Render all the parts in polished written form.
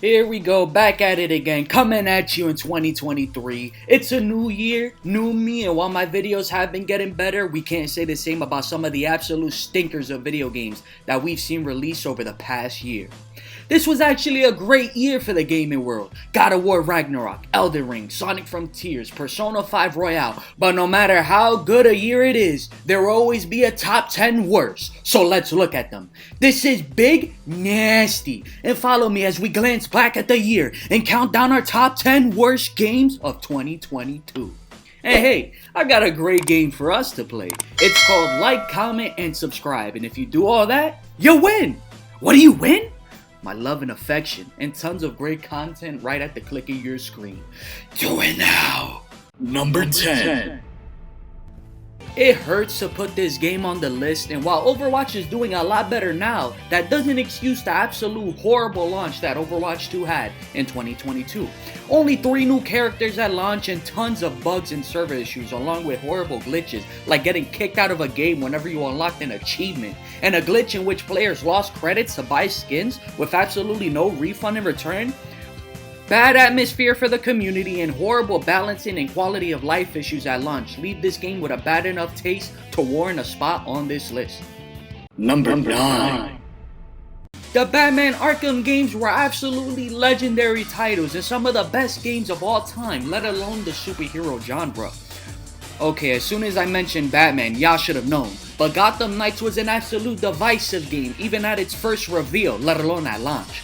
Here we go, back at it again, coming at you in 2023. It's a new year, new me, and while my videos have been getting better, we can't say the same about some of the absolute stinkers of video games that we've seen released over the past year. This was actually a great year for the gaming world. God of War Ragnarok, Elden Ring, Sonic Frontiers, Persona 5 Royale, but no matter how good a year it is, there will always be a top 10 worst. So let's look at them. This is Big Nasty, and follow me as we glance back at the year and count down our top 10 worst games of 2022. And hey, I got a great game for us to play. It's called Like, Comment, and Subscribe, and if you do all that, you win! What do you win? My love and affection, and tons of great content right at the click of your screen. Do it now! Number 10. It hurts to put this game on the list, and while Overwatch is doing a lot better now, that doesn't excuse the absolute horrible launch that Overwatch 2 had in 2022. Only 3 new characters at launch and tons of bugs and server issues, along with horrible glitches like getting kicked out of a game whenever you unlocked an achievement, and a glitch in which players lost credits to buy skins with absolutely no refund in return. Bad atmosphere for the community and horrible balancing and quality of life issues at launch leave this game with a bad enough taste to warrant a spot on this list. Number 9. The Batman Arkham games were absolutely legendary titles and some of the best games of all time, let alone the superhero genre. Okay, as soon as I mentioned Batman, y'all should have known, but Gotham Knights was an absolute divisive game even at its first reveal, let alone at launch.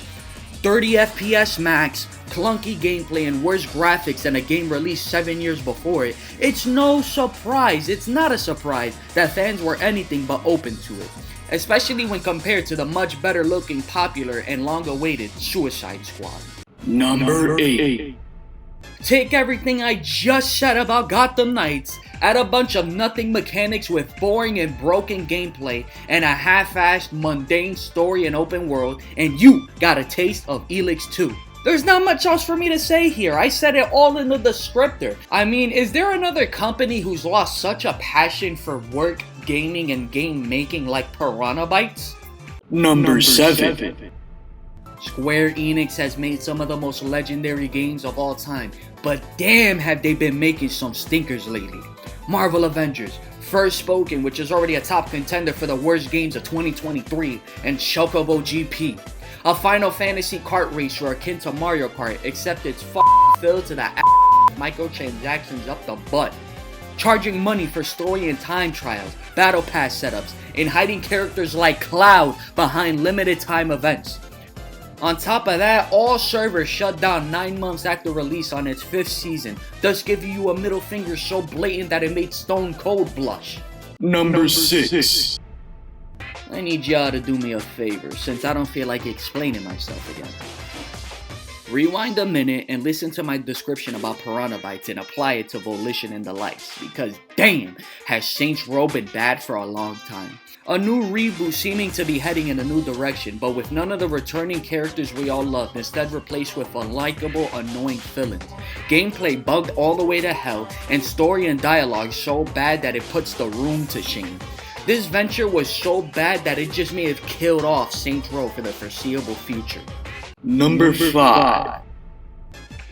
30 FPS max, clunky gameplay, and worse graphics than a game released 7 years before it. It's no surprise, it's not a surprise that fans were anything but open to it. Especially when compared to the much better looking, popular, and long awaited Suicide Squad. Number 8. Take everything I just said about Gotham Knights, add a bunch of nothing mechanics with boring and broken gameplay, and a half-assed, mundane story and open world, and you got a taste of Elix 2. There's not much else for me to say here, I said it all in the descriptor. I mean, is there another company who's lost such a passion for work, gaming, and game making like Piranha Bytes? Number 7. Square Enix has made some of the most legendary games of all time, but damn have they been making some stinkers lately. Marvel Avengers, First Spoken, which is already a top contender for the worst games of 2023, and CHOCOBO GP. A Final Fantasy kart racer akin to Mario Kart, except it's filled to the microtransactions up the butt. Charging money for story and time trials, battle pass setups, and hiding characters like Cloud behind limited time events. On top of that, all servers shut down 9 months after release on its 5th season, thus giving you a middle finger so blatant that it made Stone Cold blush. Number 6. I need y'all to do me a favor, since I don't feel like explaining myself again. Rewind a minute and listen to my description about Piranha Bytes and apply it to Volition and the likes, because damn, has Saints Row been bad for a long time. A new reboot seeming to be heading in a new direction, but with none of the returning characters we all loved, instead replaced with unlikable, annoying villains. Gameplay bugged all the way to hell, and story and dialogue so bad that it puts the room to shame. This venture was so bad that it just may have killed off Saints Row for the foreseeable future. Number 5.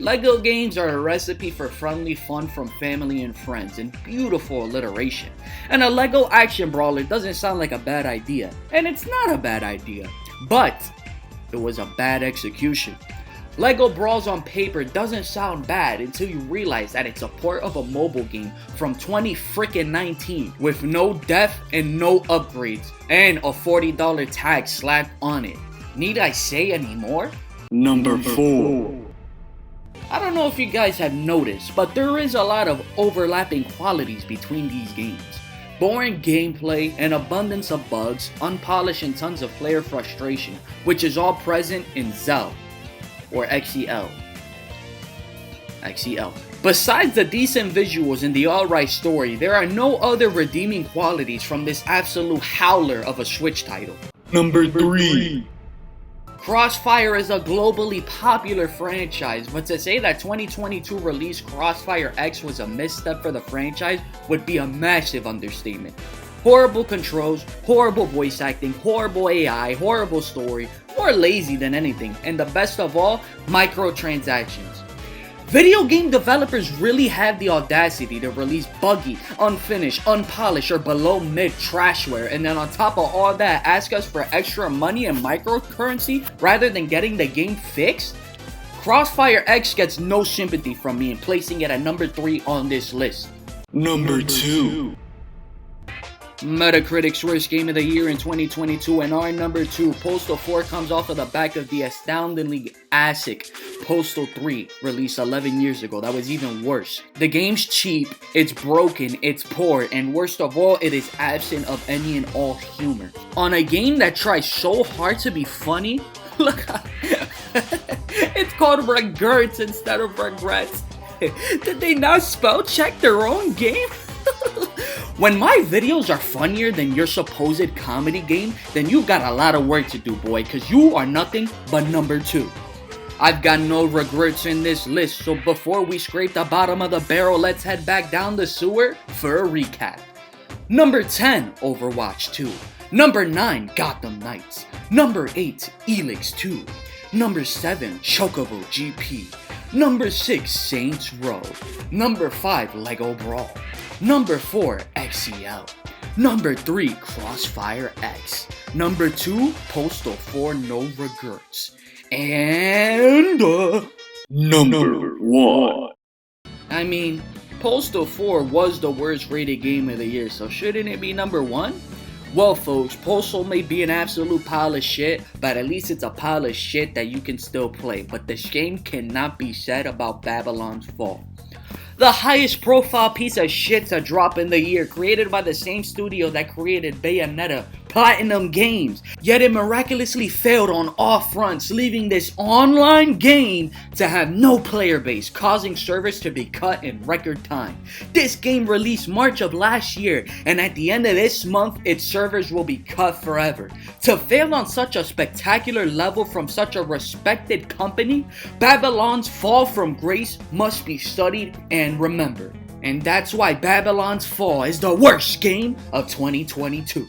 LEGO games are a recipe for friendly fun from family and friends and beautiful alliteration. And a LEGO action brawler doesn't sound like a bad idea, and it's not a bad idea, but it was a bad execution. LEGO Brawls on paper doesn't sound bad until you realize that it's a port of a mobile game from 2019 with no depth and no upgrades, and a $40 tag slapped on it. Need I say any more? Number 4. I don't know if you guys have noticed, but there is a lot of overlapping qualities between these games. Boring gameplay, an abundance of bugs, unpolished, and tons of player frustration, which is all present in Zell, or XEL. Besides the decent visuals and the alright story, there are no other redeeming qualities from this absolute howler of a Switch title. Number 3. Crossfire is a globally popular franchise, but to say that 2022 release CrossFireX was a misstep for the franchise would be a massive understatement. Horrible controls, horrible voice acting, horrible AI, horrible story, More lazy than anything, and the best of all, microtransactions. Video game developers really have the audacity to release buggy, unfinished, unpolished, or below mid trashware, and then on top of all that ask us for extra money and microcurrency rather than getting the game fixed? CrossFireX gets no sympathy from me in placing it at number 3 on this list. Number 2. Metacritic's worst game of the year in 2022, and our number 2, Postal 4, comes off of the back of the astoundingly ASIC Postal 3, released 11 years ago. That was even worse. The game's cheap, it's broken, it's poor, and worst of all, it is absent of any and all humor. On a game that tries so hard to be funny, look how it's called Regrets instead of Regrets. Did they not spell check their own game? When my videos are funnier than your supposed comedy game, then you've got a lot of work to do, boy, cause you are nothing but number 2. I've got no regrets in this list, so before we scrape the bottom of the barrel, let's head back down the sewer for a recap. Number 10, Overwatch 2. Number 9, Gotham Knights. Number 8, Elix 2. Number 7, Chocobo GP. Number 6, Saints Row. Number 5, Lego Brawl. Number 4, XCL. Number 3, CrossFireX. Number 2, Postal 4 No Regrets. And Number 1. I mean, Postal 4 was the worst rated game of the year, so shouldn't it be number 1? Well folks, Postal may be an absolute pile of shit, but at least it's a pile of shit that you can still play. But the same cannot be said about Babylon's Fall. The highest profile piece of shit to drop in the year, created by the same studio that created Bayonetta, Platinum Games, yet it miraculously failed on all fronts, leaving this online game to have no player base, causing servers to be cut in record time. This game released March of last year, and at the end of this month, its servers will be cut forever. To fail on such a spectacular level from such a respected company, Babylon's fall from grace must be studied and remembered. And that's why Babylon's Fall is the worst game of 2022.